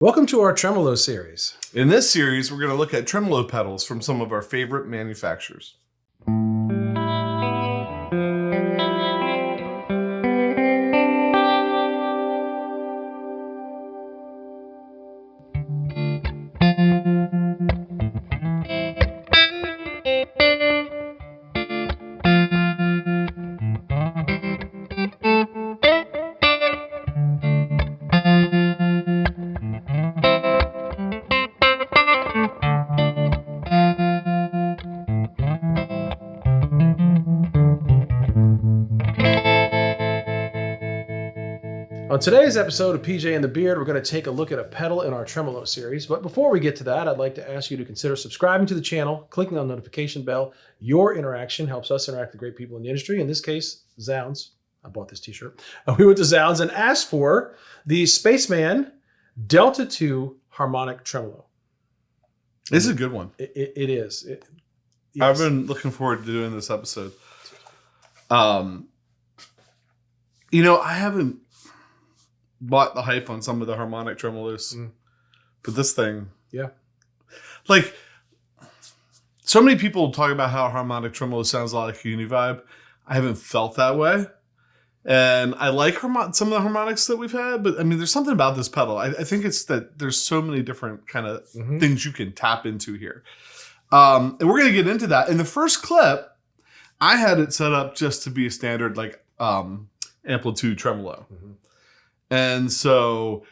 Welcome to our Tremolo series. In this series, we're going to look at tremolo pedals from some of our favorite manufacturers. On today's episode of PJ and the Beard, we're going to take a look at a pedal in our Tremolo series. But before we get to that, I'd like to ask you to consider subscribing to the channel, clicking on the notification bell. Your interaction helps us interact with great people in the industry. In this case, zZounds. I bought this t-shirt. We went to zZounds and asked for the Spaceman Delta II Harmonic Tremolo. This is a good one. It is. Yes. I've been looking forward to doing this episode. I haven't bought the hype on some of the harmonic tremolos, but this thing, like so many people talk about how harmonic tremolo sounds a lot like Univibe. I haven't felt that way, and I like some of the harmonics that we've had, but I mean, there's something about this pedal. I think it's that there's so many different kind of things you can tap into here, and we're gonna get into that. In the first clip, I had it set up just to be a standard like Amplitude tremolo. And so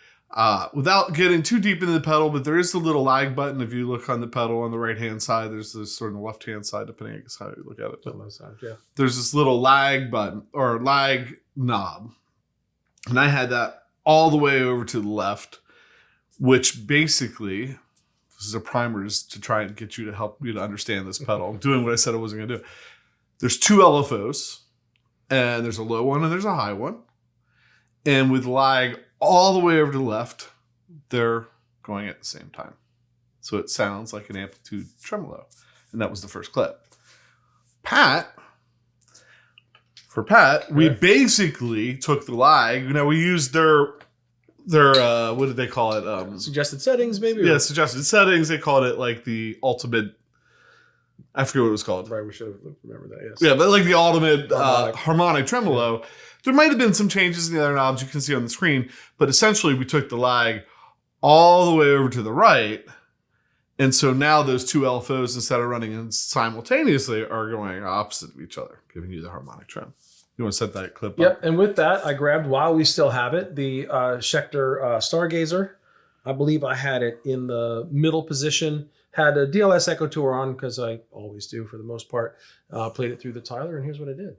without getting too deep into the pedal, but there is the little lag button. If you look on the pedal on the right-hand side, there's this sort of the left-hand side, depending on how you look at it. There's this little lag button or lag knob. And I had that all the way over to the left, which basically, this is a primer just to try and get you to help you to understand this pedal. I'm doing what I said I wasn't going to do. There's two LFOs, and there's a low one and there's a high one. And with lag all the way over to the left, they're going at the same time. So it sounds like an Amplitude tremolo. And that was the first clip. For Pat, we basically took the lag. We used their what did they call it? Suggested settings, maybe? Yeah, suggested settings. They called it like the ultimate, I forget what it was called. Right, we should have remembered that, yes. Yeah, but like the ultimate harmonic tremolo. There might have been some changes in the other knobs you can see on the screen, but essentially we took the lag all the way over to the right. And so now those two LFOs, instead of running simultaneously, are going opposite of each other, giving you the harmonic trem. You want to set that clip up? Yep, and with that, I grabbed, while we still have it, the Schecter Stargazer. I believe I had it in the middle position. Had a DLS Echo Tour on, because I always do for the most part. Played it through the Tyler, and here's what I did.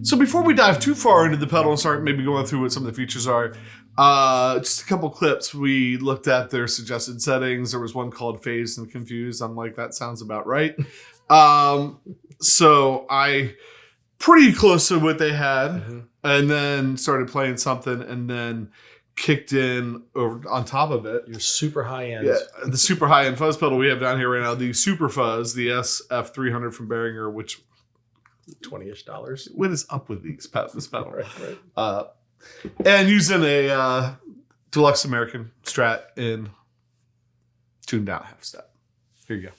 So before we dive too far into the pedal and start maybe going through what some of the features are, just a couple clips. We looked at their suggested settings. There was one called Phased and Confused. I'm like, that sounds about right. So I pretty close to what they had, and then started playing something, and then kicked in over on top of it. Your super high end. Yeah, the super high end fuzz pedal we have down here right now, the Super Fuzz, the SF300 from Behringer, which $20-ish. What is up with this pedal? Right. And using a Deluxe American Strat in tuned down half step. Here you go.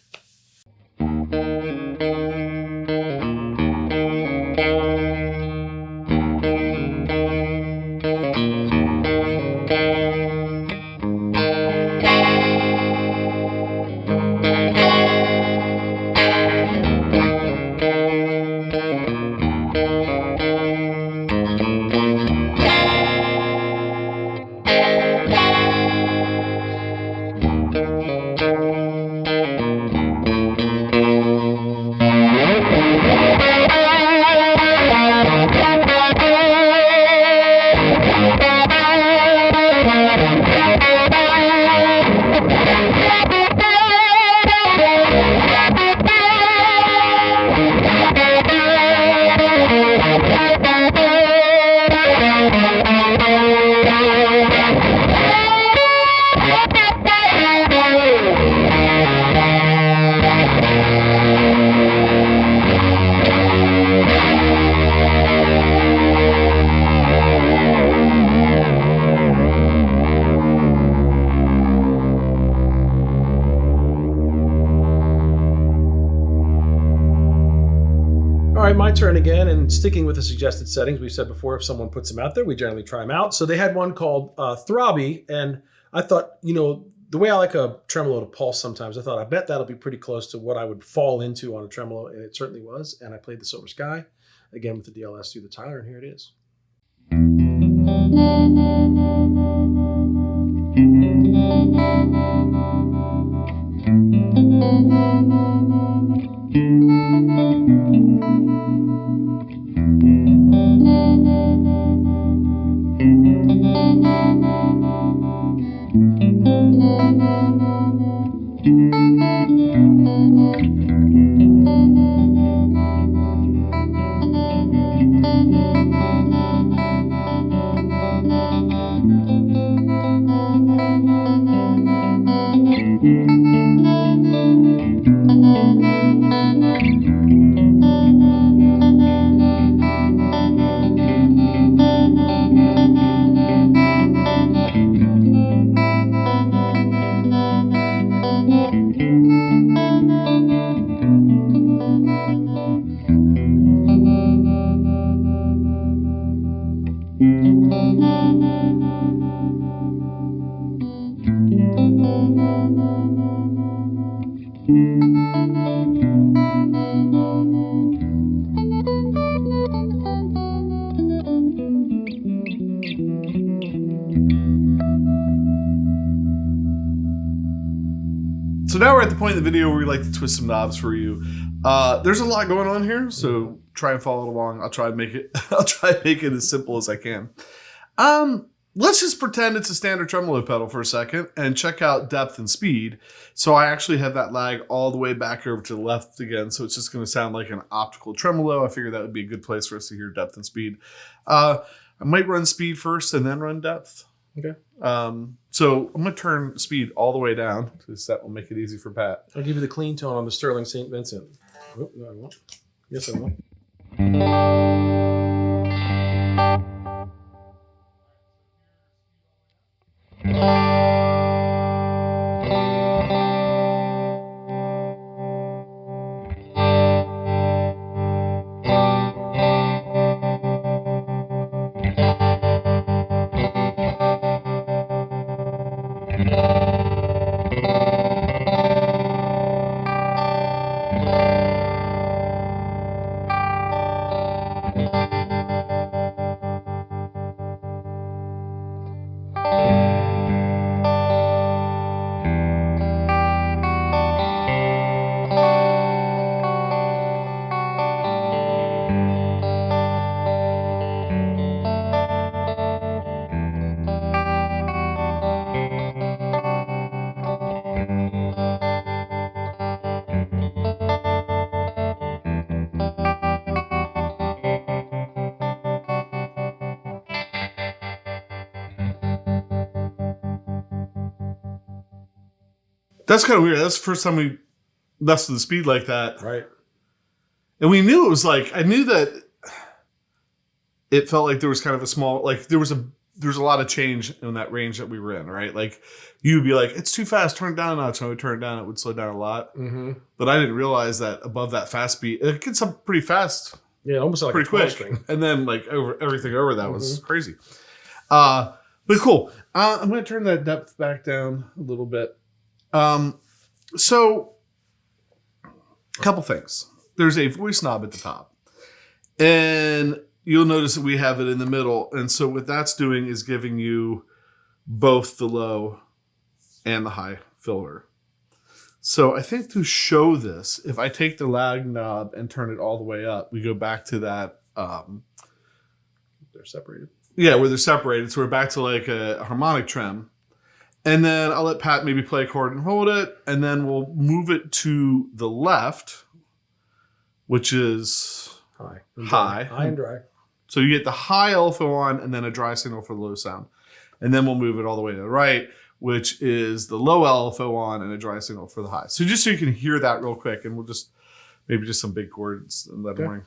right, my turn again. And sticking with the suggested settings, we said before, if someone puts them out there, we generally try them out. So they had one called Throbby, and I thought, you know, the way I like a tremolo to pulse sometimes, I thought, I bet that'll be pretty close to what I would fall into on a tremolo, and it certainly was. And I played this over Sky, again with the DLS through the Tyler, and here it is. So now we're at the point in the video where we like to twist some knobs for you. There's a lot going on here, so try and follow along. I'll try and make it. I'll try and make it as simple as I can. Let's just pretend it's a standard tremolo pedal for a second and check out depth and speed. So I actually have that lag all the way back over to the left again. So it's just going to sound like an optical tremolo. I figured that would be a good place for us to hear depth and speed. I might run speed first and then run depth. Okay. So I'm going to turn speed all the way down because that will make it easy for Pat. I'll give you the clean tone on the Sterling St. Vincent. Oh, no, I won't. Yes, I will. That's kind of weird. That's the first time we messed with the speed like that. Right. And we knew it was like, I knew that it felt like there was kind of a small, like there was a lot of change in that range that we were in, right? Like you'd be like, it's too fast, turn it down a notch. And I would turn it down, it would slow down a lot. Mm-hmm. But I didn't realize that above that fast beat, it gets up pretty fast. Yeah, almost like pretty a 12 quick. string. And then like everything over that was crazy. But cool. I'm going to turn that depth back down a little bit. So a couple things. There's a voice knob at the top, and you'll notice that we have it in the middle. And so what that's doing is giving you both the low and the high filter. So I think to show this, if I take the lag knob and turn it all the way up, we go back to that. They're separated. Yeah, where they're separated. So we're back to like a harmonic trem. And then I'll let Pat maybe play a chord and hold it. And then we'll move it to the left, which is high. High and dry. So you get the high LFO on and then a dry signal for the low sound. And then we'll move it all the way to the right, which is the low LFO on and a dry signal for the high. So just so you can hear that real quick, and we'll just, maybe just some big chords and let them ring.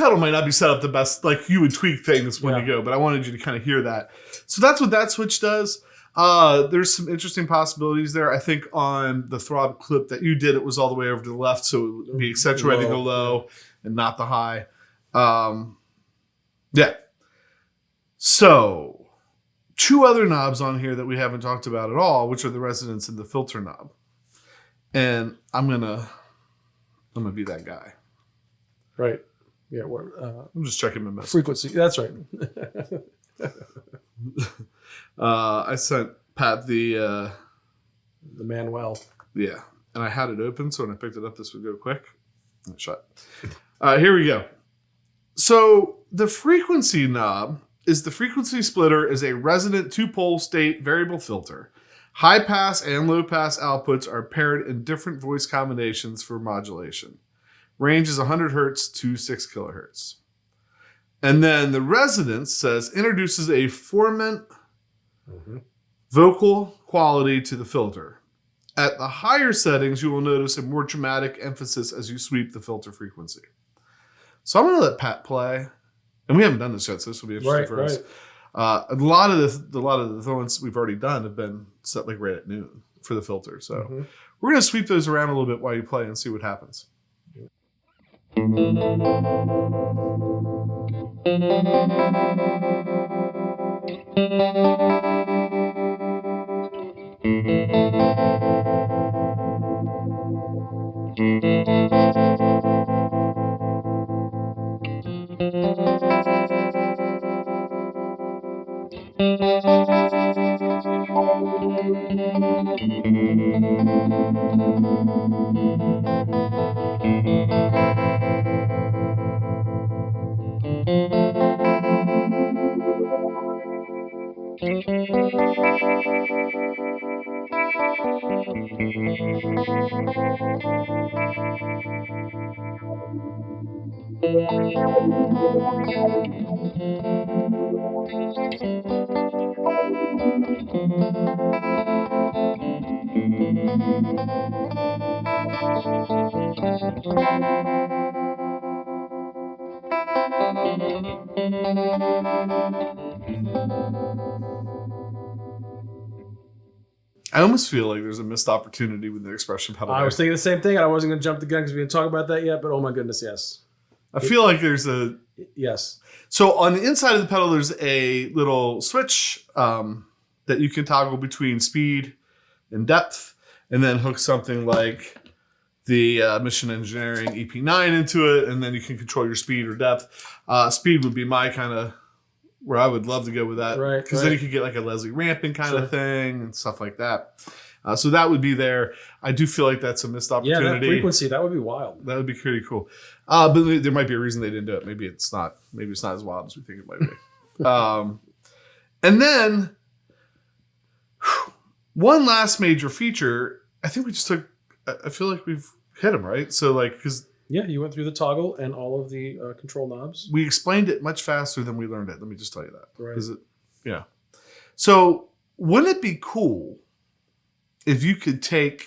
pedal might not be set up the best. Like you would tweak things when you go, but I wanted you to kind of hear that. So that's what that switch does. There's some interesting possibilities there. I think on the throb clip that you did, it was all the way over to the left, so it would be accentuating the low and not the high. Yeah. So 2 other knobs on here that we haven't talked about at all, which are the resonance and the filter knob. And I'm gonna be that guy. Right. Yeah. I'm just checking my message. Frequency. That's right. I sent Pat the Manuel. Yeah, and I had it open, so when I picked it up, this would go quick. Shut. Here we go. So the frequency knob is the frequency splitter is a resonant 2-pole state variable filter. High pass and low pass outputs are paired in different voice combinations for modulation. Range is 100 hertz to 6 kilohertz. And then the resonance says introduces a formant vocal quality to the filter. At the higher settings, you will notice a more dramatic emphasis as you sweep the filter frequency. So I'm going to let Pat play. And we haven't done this yet, so this will be interesting for us. A lot of the ones we've already done have been set like right at noon for the filter. So we're going to sweep those around a little bit while you play and see what happens. I almost feel like there's a missed opportunity with the expression pedal. I was thinking the same thing, and I wasn't going to jump the gun because we didn't talk about that yet, but oh my goodness, yes. I feel like there's a... Yes. So on the inside of the pedal, there's a little switch that you can toggle between speed and depth, and then hook something like the Mission Engineering EP9 into it, and then you can control your speed or depth. Speed would be my kind of... where I would love to go with that. Right. Because then you could get like a Leslie ramping kind of thing and stuff like that. So that would be there. I do feel like that's a missed opportunity. Yeah, that frequency, that would be wild. That would be pretty cool. But there might be a reason they didn't do it. Maybe it's not as wild as we think it might be. And then one last major feature, I think we just took, I feel like we've hit them, right? So like, because yeah, you went through the toggle and all of the control knobs. we explained it much faster than we learned it. Let me just tell you that. Right. Yeah. So wouldn't it be cool if you could take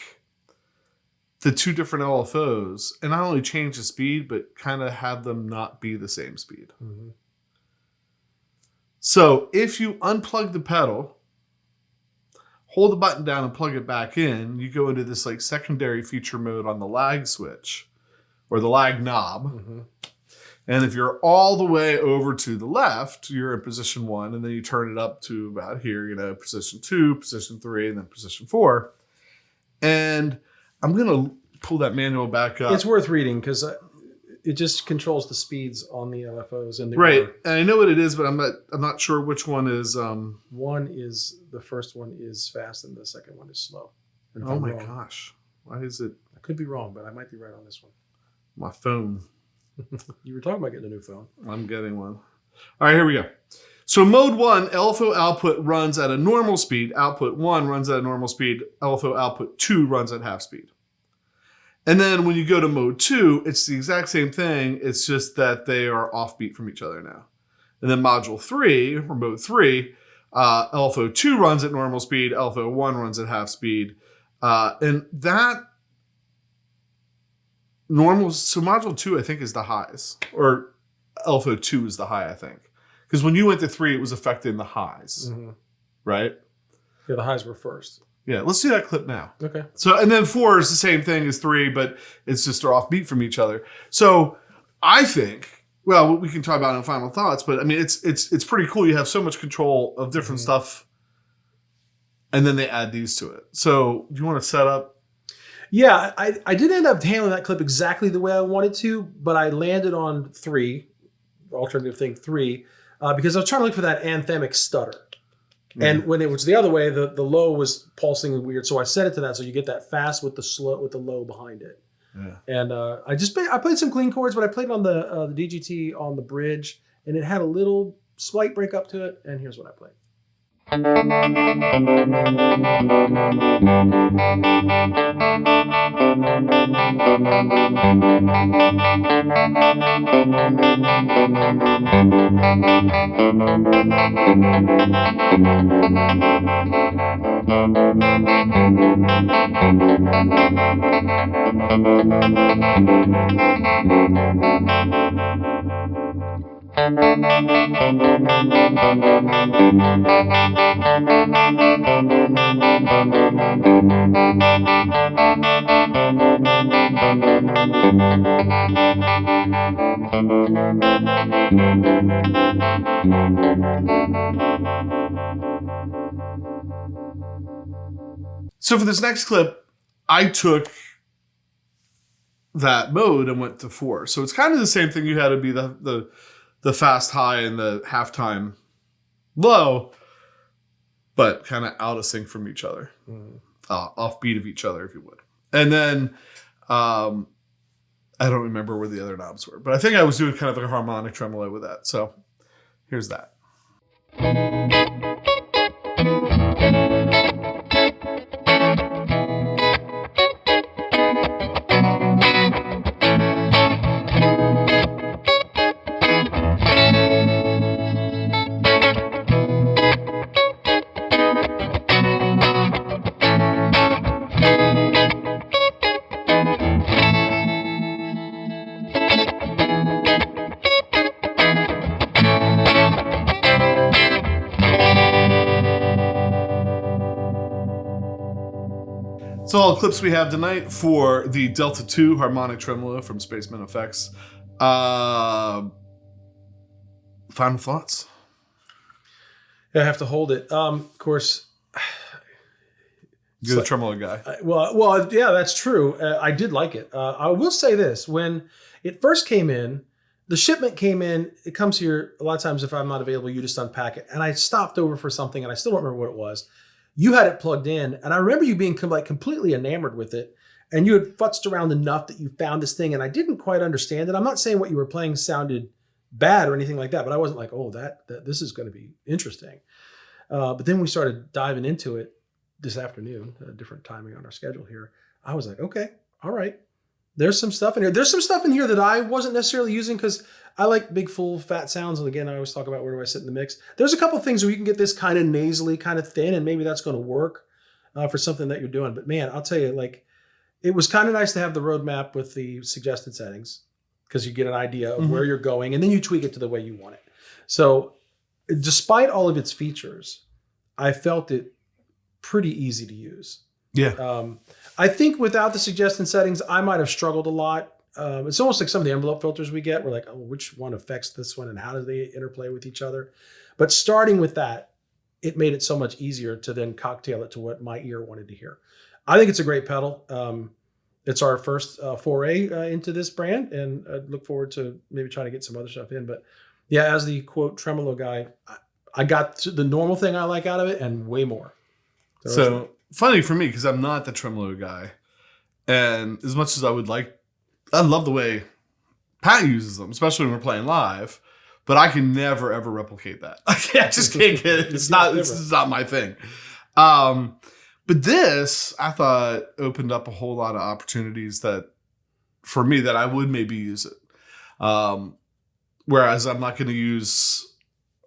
the 2 different LFOs and not only change the speed, but kind of have them not be the same speed? Mm-hmm. So if you unplug the pedal, hold the button down and plug it back in, you go into this like secondary feature mode on the lag switch or the lag knob. Mm-hmm. And if you're all the way over to the left, you're in position 1, and then you turn it up to about here, position 2, position 3, and then position 4. And I'm going to pull that manual back up. It's worth reading because it just controls the speeds on the LFOs. And right. And I know what it is, but I'm not sure which one is. The first one is fast and the second one is slow. And if oh I'm my wrong, gosh. Why is it? I could be wrong, but I might be right on this one. My phone. You were talking about getting a new phone. I'm getting one. All right, here we go. So mode 1, LFO output runs at a normal speed. Output 1 runs at a normal speed. LFO output 2 runs at half speed. And then when you go to mode 2, it's the exact same thing. It's just that they are offbeat from each other now. And then module 3, or mode 3, LFO 2 runs at normal speed. LFO 1 runs at half speed. And that normal, so module 2, I think, is the highs. Or LFO2 is the high, I think. Because when you went to 3, it was affecting the highs, right? Yeah, the highs were first. Yeah, let's do that clip now. Okay. So, and then 4 is the same thing as 3, but it's just they're offbeat from each other. So I think, well, we can talk about it in final thoughts, but I mean, it's pretty cool. You have so much control of different stuff, and then they add these to it. So do you want to set up? Yeah, I did end up handling that clip exactly the way I wanted to, but I landed on 3, alternative thing 3, because I was trying to look for that anthemic stutter. And when it was the other way, the low was pulsing weird. So I set it to that, so you get that fast with the low behind it. Yeah. And I played some clean chords, but I played on the DGT on the bridge, and it had a little slight break up to it. And here's what I played. So for this next clip, I took that mode and went to 4. So it's kind of the same thing. You had to be the fast high and the halftime low, but kind of out of sync from each other, off beat of each other, if you would. And then I don't remember where the other knobs were, but I think I was doing kind of like a harmonic tremolo with that. So here's that. So all the clips we have tonight for the Delta II Harmonic Tremolo from Spaceman Effects. Final thoughts? I have to hold it. Of course, you're the tremolo guy. Well, yeah, that's true. I did like it. I will say this: when it first came in, the shipment came in. It comes here a lot of times. If I'm not available, you just unpack it. And I stopped over for something, and I still don't remember what it was. You had it plugged in, and I remember you being like completely enamored with it, and you had futzed around enough that you found this thing, and I didn't quite understand it. I'm not saying what you were playing sounded bad or anything like that, but I wasn't like, oh, that this is going to be interesting. But then we started diving into it this afternoon, a different timing on our schedule here. I was like, okay, all right. There's some stuff in here. There's some stuff in here that I wasn't necessarily using because I like big, full, fat sounds. And again, I always talk about where do I sit in the mix. There's a couple of things where you can get this kind of nasally, kind of thin, and maybe that's going to work for something that you're doing. But man, I'll tell you, like, it was kind of nice to have the roadmap with the suggested settings because you get an idea of where you're going, and then you tweak it to the way you want it. So despite all of its features, I felt it pretty easy to use. Yeah. I think without the suggested settings, I might have struggled a lot. It's almost like some of the envelope filters we get. We're like, oh, which one affects this one and how do they interplay with each other? But starting with that, it made it so much easier to then cocktail it to what my ear wanted to hear. I think it's a great pedal. It's our first foray into this brand, and I look forward to maybe trying to get some other stuff in. But yeah, as the quote tremolo guy, I got the normal thing I like out of it and way more. So funny for me because I'm not the tremolo guy, and as much as I would like, I love the way Pat uses them, especially when we're playing live. But I can never ever replicate that. I just can't get it. It's not. This is not my thing. But this, I thought, opened up a whole lot of opportunities that, for me, that I would maybe use it. Whereas I'm not going to use.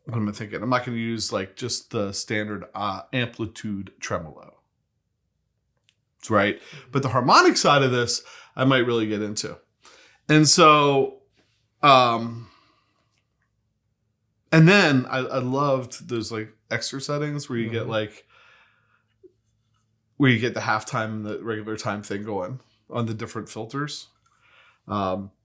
What am I thinking? I'm not going to use like just the standard Amplitude tremolo. Right? But the harmonic side of this, I might really get into. And so, And then I loved those like extra settings where you get like where you get the halftime and the regular time thing going on the different filters.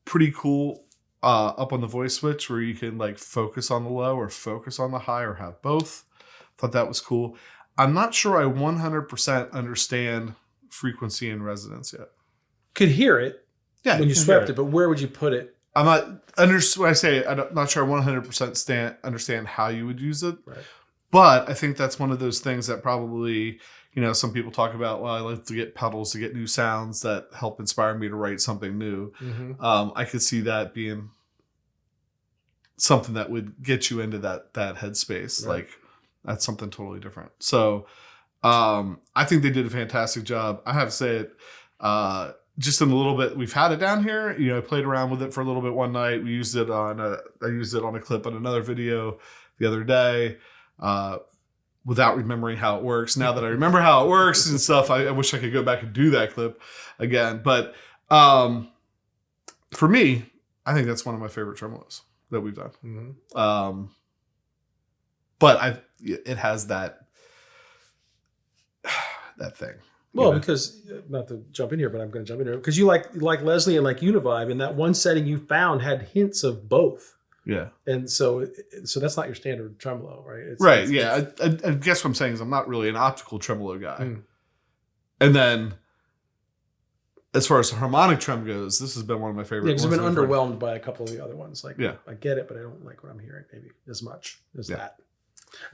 Pretty cool. Up on the voice switch where you can like focus on the low or focus on the high or have both. Thought that was cool. I'm not sure I 100% understand frequency and resonance yet. Could hear it when you swept it, but where would you put it? I'm not when I say I'm not sure I 100% understand how you would use it. Right. But I think that's one of those things that probably, you know, some people talk about, well, I like to get pedals to get new sounds that help inspire me to write something new. I could see that being something that would get you into that headspace. Right. Like that's something totally different. So I think they did a fantastic job. I have to say it just in a little bit. We've had it down here. You know, I played around with it for a little bit one night. I used it on a clip on another video the other day. Without remembering how it works. Now that I remember how it works and stuff, I wish I could go back and do that clip again. But for me, I think that's one of my favorite tremolos that we've done. But it has that thing. Well, because not to jump in here, but I'm going to jump in here because you like Leslie and like Univibe, and that one setting you found had hints of both. Yeah. And so that's not your standard tremolo, right? I guess what I'm saying is I'm not really an optical tremolo guy. And then as far as the harmonic trem goes, this has been one of my favorite ones. I've been underwhelmed by a couple of the other ones. Like, yeah. I get it, but I don't like what I'm hearing maybe as much as that.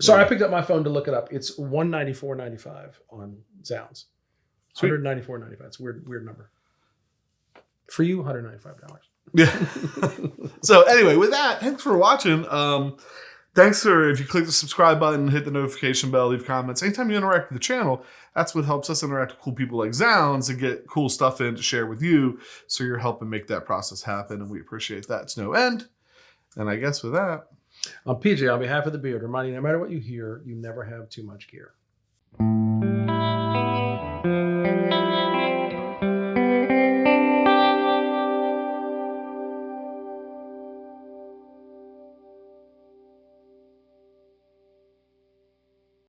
Sorry, I picked up my phone to look it up. It's $194.95 on zZounds. $194.95. It's a weird number. For you, $195. Yeah. So anyway, with that, thanks for watching. Thanks for if you click the subscribe button, hit the notification bell, leave comments. Anytime you interact with the channel, that's what helps us interact with cool people like zZounds and get cool stuff in to share with you. So you're helping make that process happen, and we appreciate that to no end. And I guess with that, I'm PJ on behalf of the Beard, reminding you no matter what you hear, you never have too much gear.